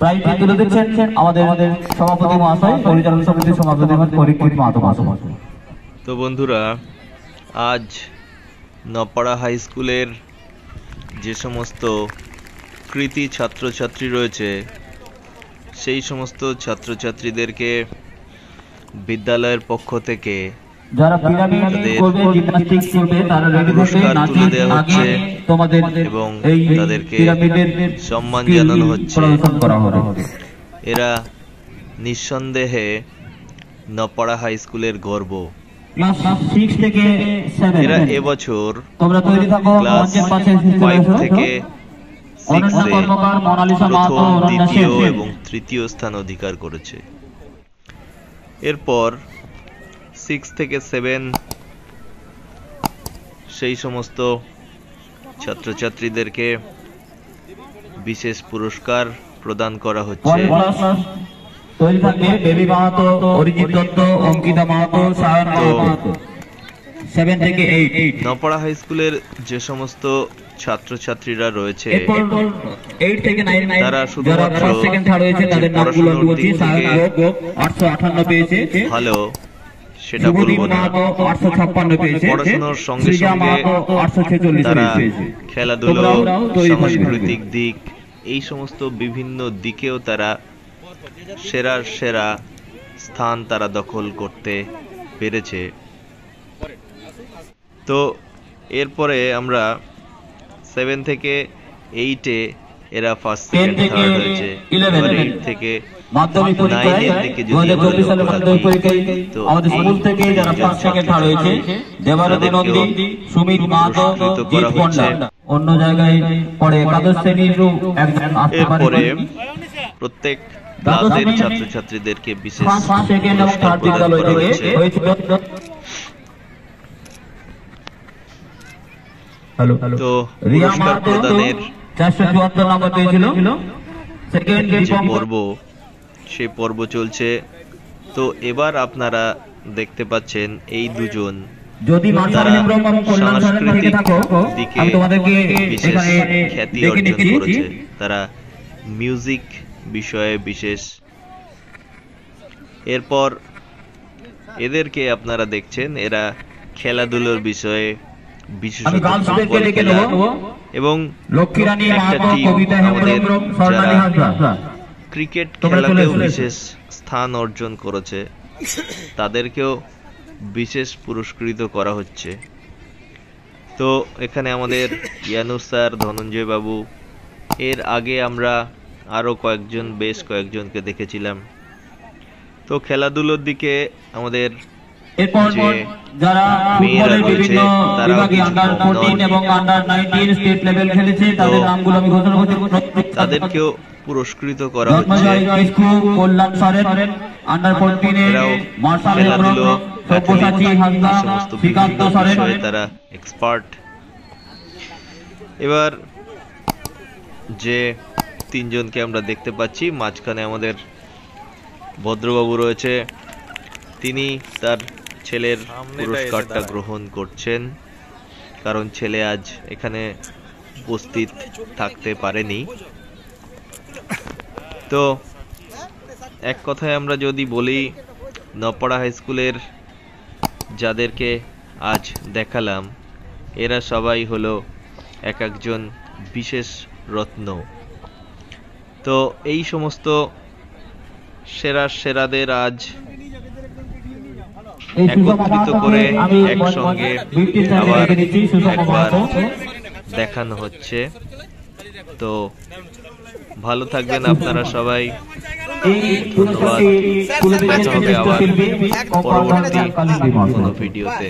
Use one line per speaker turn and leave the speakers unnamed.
প্রাইজটি তুলে দিচ্ছেন আমাদের সভাপতি মহাশয়, পরিচালন সমিতির সভাপতি পরীক্ষিত মাহাতো মহাশয়।
তো বন্ধুরা, আজ নপাড়া হাই স্কুলের যে সমস্ত কৃতি ছাত্রছাত্রী রয়েছে সেই সমস্ত ছাত্রছাত্রীদেরকে বিদ্যালয়ের পক্ষ থেকে
যারা পিরামিড করবে, জিমন্যাস্টিক্স করবে, তারা রেডি থাকবে, নাচের আগে তোমাদের
এবং
এই
তাদেরকে
পিরামিডের
সম্মান জানানো হচ্ছে।
করা হবে।
এরা নিঃসন্দেহে নপাড়া হাই স্কুলের গর্ব।
ক্লাস 6 থেকে 7
এরা এবছর
তোমরা তৈরি থাকো,
ক্লাস 5 থেকে 6 প্রথম, দ্বিতীয় এবং তৃতীয় স্থান অধিকার করেছে। এরপর 6 থেকে 7 সেই সমস্ত ছাত্রছাত্রীদেরকে বিশেষ পুরস্কার প্রদান করা হচ্ছে।
তৈরি থাকবে বেবি মাহাতো, অরিজিৎ দত্ত, অঙ্কিতা মাহাতো, সায়ন মাহাতো। 7 থেকে 8
নপাড়া হাই স্কুলের যে সমস্ত ছাত্রছাত্রীরা রয়েছে তারা শুধুমাত্র ভালো সেটা বলবো না, পড়াশোনার সঙ্গে সঙ্গে তারা খেলাধুলো, সাংস্কৃতিক দিক, এই সমস্ত বিভিন্ন দিকেও তারা সেরা স্থান তারা দখল করতে পেরেছে। তো এরপরে আমরা 7 থেকে 8-এ এরা ফার্স্ট, সেকেন্ড, থার্ড হয়েছে। 8 থেকে 9-এর দিকে যদি আমাদের স্কুল থেকে যারা ফার্স্ট, সেকেন্ড, থার্ড হয়েছে, দেবারতী নন্দী, সুমিত মাহাতো, জিৎ পন্ডা,
অন্য জায়গায় পড়ে একাদশ শ্রেণীর একজন আসতে পারে।
এরপরে প্রত্যেক ক্লাসের ছাত্রছাত্রীদেরকে বিশেষ পুরস্কার প্রদান করা হয়েছে। তো পুরস্কার প্রদানের
474 নম্বর পেয়েছিল। সেকেন্ড
যে পর্ব, সেই পর্ব চলছে। তো এবার আপনারা দেখতে পাচ্ছেন এই দুজন
যদি
সাংস্কৃতিক দিকে বিশেষ খ্যাতি অর্জন করেছে। তারা মিউজিক বিষয়ে বিশেষ। এরপর এদেরকে আপনারা দেখছেন এরা খেলাধুলোর বিষয়ে বিশেষত ফুটবল খেলা এবং একটা টিম আমাদের যারা ক্রিকেট খেলাতেও বিশেষ স্থান অর্জন করেছে তাদেরকেও বিশেষ পুরস্কৃত করা হচ্ছে। তো এখানে আমাদের ইয়ানুস স্যার, ধনঞ্জয় বাবু, এর আগে আমরা আরো বেশ কয়েকজনকে দেখেছিলাম। তো খেলাধুলোর দিকে আমাদের
যারা ফুটবলের বিভিন্ন বিভাগে আন্ডার 14 এবং আন্ডার 19 স্টেট লেভেল খেলেছে তাদের নামগুলো আমি ঘোষণা করছি।
তাদেরকেও পুরস্কৃত করা হচ্ছে।
কল্যাণ সরেন আন্ডার 14 এ, মার্শাল
খেলাধুলো,
সব্যসাচী হাসদা, শ্রীকান্ত সরেন,
তারা এক্সপার্ট। এবার যে তিনজনকে আমরা দেখতে পাচ্ছি, মাঝখানে আমাদের ভদ্রবাবু রয়েছে, তিনি তার ছেলের পুরস্কারটা গ্রহণ করছেন, কারণ ছেলে আজ এখানে উপস্থিত থাকতে পারেনি। তো এক কথায় আমরা যদি বলি, নপাড়া হাই স্কুলের যাদেরকে আজ দেখালাম এরা সবাই হলো এক একজন বিশেষ রত্ন। তো এই সমস্ত সেরাদের আজ একত্রিত করে একসঙ্গে আবার একবার দেখানো হচ্ছে। তো ভালো থাকবেন আপনারা সবাই, ধন্যবাদ। দেখা হবে আবার পরবর্তী কোনো ভিডিওতে।